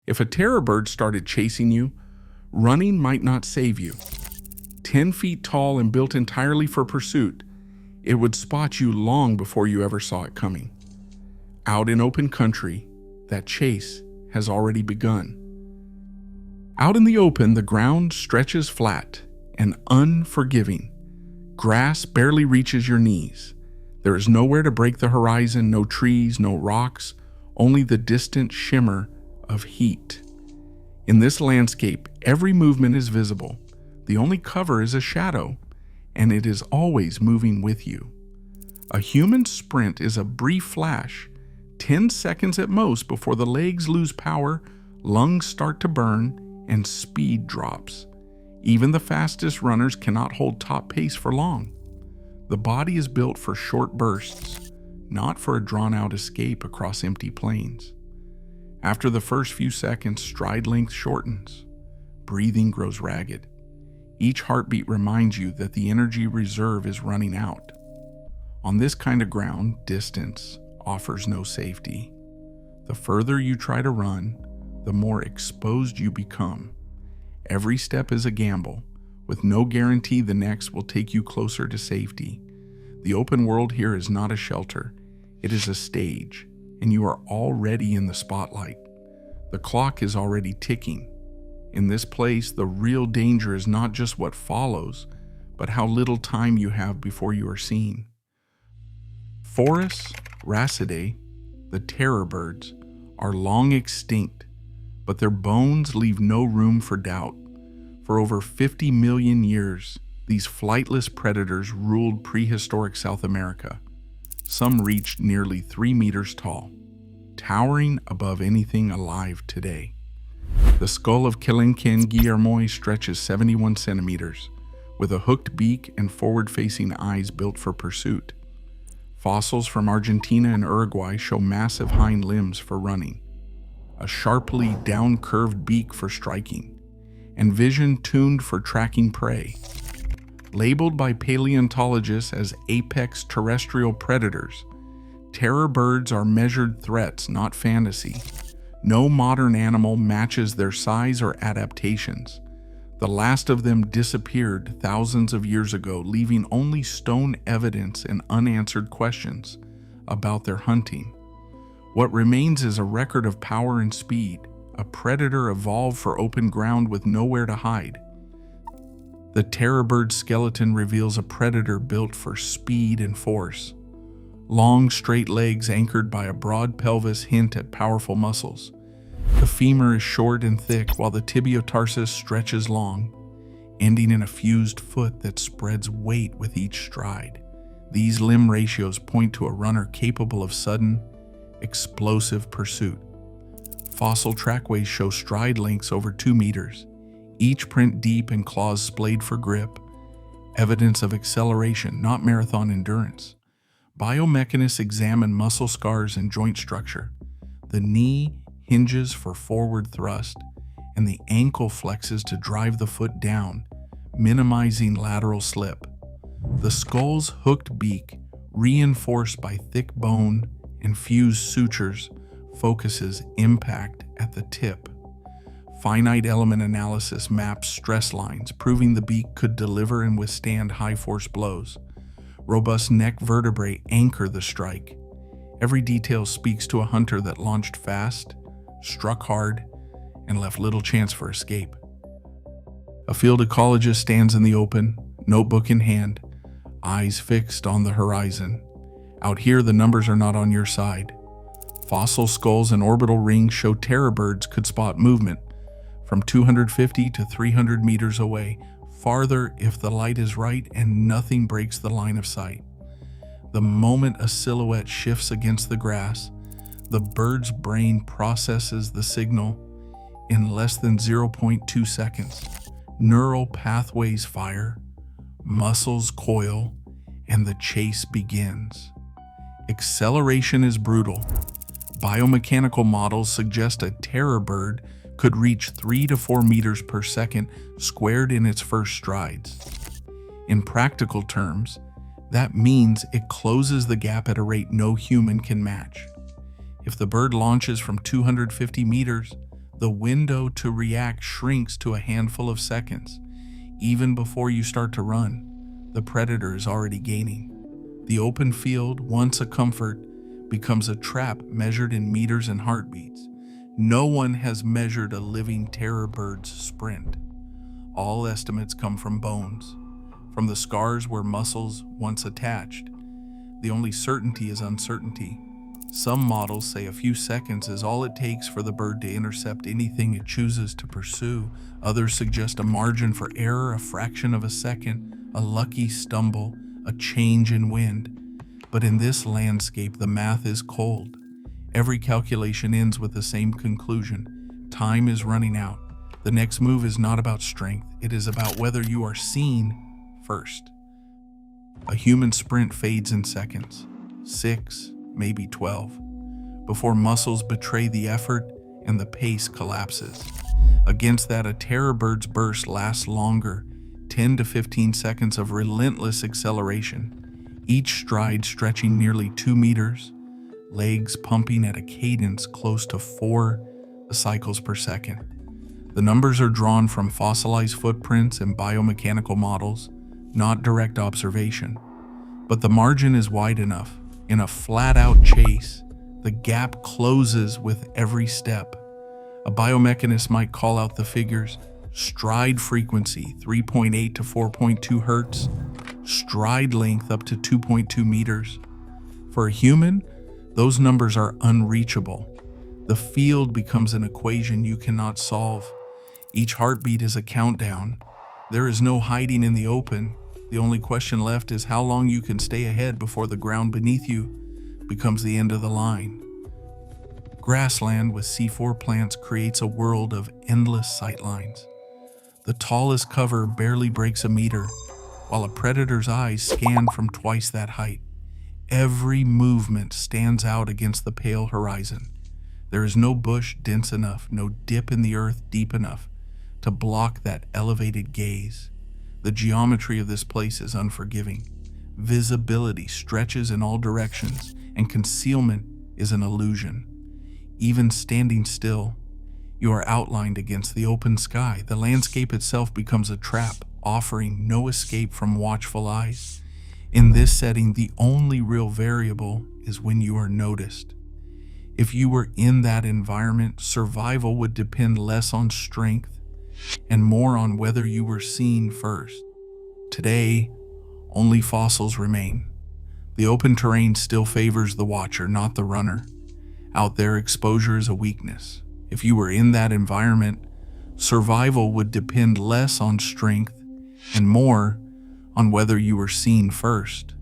If a terror bird started chasing you, running might not save you. 10 feet tall and built entirely for pursuit, it would spot you long before you ever saw it coming. Out in open country, that chase has already begun. Out in the open, the ground stretches flat and unforgiving. Grass barely reaches your knees. There is nowhere to break the horizon, no trees, no rocks, only the distant shimmer of heat. In this landscape, every movement is visible. The only cover is a shadow, and it is always moving with you. A human sprint is a brief flash, 10 seconds at most before the legs lose power, lungs start to burn, and speed drops. Even the fastest runners cannot hold top pace for long. The body is built for short bursts, not for a drawn-out escape across empty plains. After the first few seconds, stride length shortens. Breathing grows ragged. Each heartbeat reminds you that the energy reserve is running out. On this kind of ground, distance offers no safety. The further you try to run, the more exposed you become. Every step is a gamble, with no guarantee the next will take you closer to safety. The open world here is not a shelter, it is a stage, and you are already in the spotlight. The clock is already ticking. In this place, the real danger is not just what follows, but how little time you have before you are seen. Forus racidae, the terror birds, are long extinct, but their bones leave no room for doubt. For over 50 million years, these flightless predators ruled prehistoric South America. Some reached nearly 3 meters tall, towering above anything alive today. The skull of Kelenken guillermoi stretches 71 centimeters, with a hooked beak and forward-facing eyes built for pursuit. Fossils from Argentina and Uruguay show massive hind limbs for running, a sharply down-curved beak for striking, and vision tuned for tracking prey. Labeled by paleontologists as apex terrestrial predators, terror birds are measured threats, not fantasy. No modern animal matches their size or adaptations. The last of them disappeared thousands of years ago, leaving only stone evidence and unanswered questions about their hunting. What remains is a record of power and speed, a predator evolved for open ground with nowhere to hide. The terror bird skeleton reveals a predator built for speed and force. Long, straight legs anchored by a broad pelvis hint at powerful muscles. The femur is short and thick, while the tibiotarsus stretches long, ending in a fused foot that spreads weight with each stride. These limb ratios point to a runner capable of sudden, explosive pursuit. Fossil trackways show stride lengths over 2 meters, each print deep and claws splayed for grip, evidence of acceleration, not marathon endurance. Biomechanists examine muscle scars and joint structure. The knee hinges for forward thrust, and the ankle flexes to drive the foot down, minimizing lateral slip. The skull's hooked beak, reinforced by thick bone and fused sutures, focuses impact at the tip. Finite element analysis maps stress lines, proving the beak could deliver and withstand high-force blows. Robust neck vertebrae anchor the strike. Every detail speaks to a hunter that launched fast, struck hard, and left little chance for escape. A field ecologist stands in the open, notebook in hand, eyes fixed on the horizon. Out here, the numbers are not on your side. Fossil skulls and orbital rings show terror birds could spot movement from 250 to 300 meters away, farther if the light is right and nothing breaks the line of sight. The moment a silhouette shifts against the grass, the bird's brain processes the signal in less than 0.2 seconds. Neural pathways fire, muscles coil, and the chase begins. Acceleration is brutal. Biomechanical models suggest a terror bird could reach 3 to 4 meters per second squared in its first strides. In practical terms, that means it closes the gap at a rate no human can match. If the bird launches from 250 meters, The window to react shrinks to a handful of seconds. Even before you start to run, the predator is already gaining. The open field, once a comfort, becomes a trap measured in meters and heartbeats. No one has measured a living terror bird's sprint. All estimates come from bones, from the scars where muscles once attached. The only certainty is uncertainty. Some models say a few seconds is all it takes for the bird to intercept anything it chooses to pursue. Others suggest a margin for error, a fraction of a second, a lucky stumble, a change in wind. But in this landscape, the math is cold. Every calculation ends with the same conclusion. Time is running out. The next move is not about strength. It is about whether you are seen first. A human sprint fades in seconds, 6, maybe 12, before muscles betray the effort and the pace collapses. Against that, a terror bird's burst lasts longer, 10 to 15 seconds of relentless acceleration, each stride stretching nearly 2 meters, legs pumping at a cadence close to 4 cycles per second. The numbers are drawn from fossilized footprints and biomechanical models, not direct observation. But the margin is wide enough. In a flat-out chase, the gap closes with every step. A biomechanist might call out the figures: stride frequency 3.8 to 4.2 hertz, stride length up to 2.2 meters. For a human, those numbers are unreachable. The field becomes an equation you cannot solve. Each heartbeat is a countdown. There is no hiding in the open. The only question left is how long you can stay ahead before the ground beneath you becomes the end of the line. Grassland with C4 plants creates a world of endless sightlines. The tallest cover barely breaks a meter, while a predator's eyes scan from twice that height. Every movement stands out against the pale horizon. There is no bush dense enough, no dip in the earth deep enough to block that elevated gaze. The geometry of this place is unforgiving. Visibility stretches in all directions, and concealment is an illusion. Even standing still, you are outlined against the open sky. The landscape itself becomes a trap, offering no escape from watchful eyes. In this setting, the only real variable is when you are noticed. If you were in that environment, survival would depend less on strength and more on whether you were seen first. Today, only fossils remain. The open terrain still favors the watcher, not the runner. Out there, exposure is a weakness. If you were in that environment, survival would depend less on strength and more on whether you were seen first.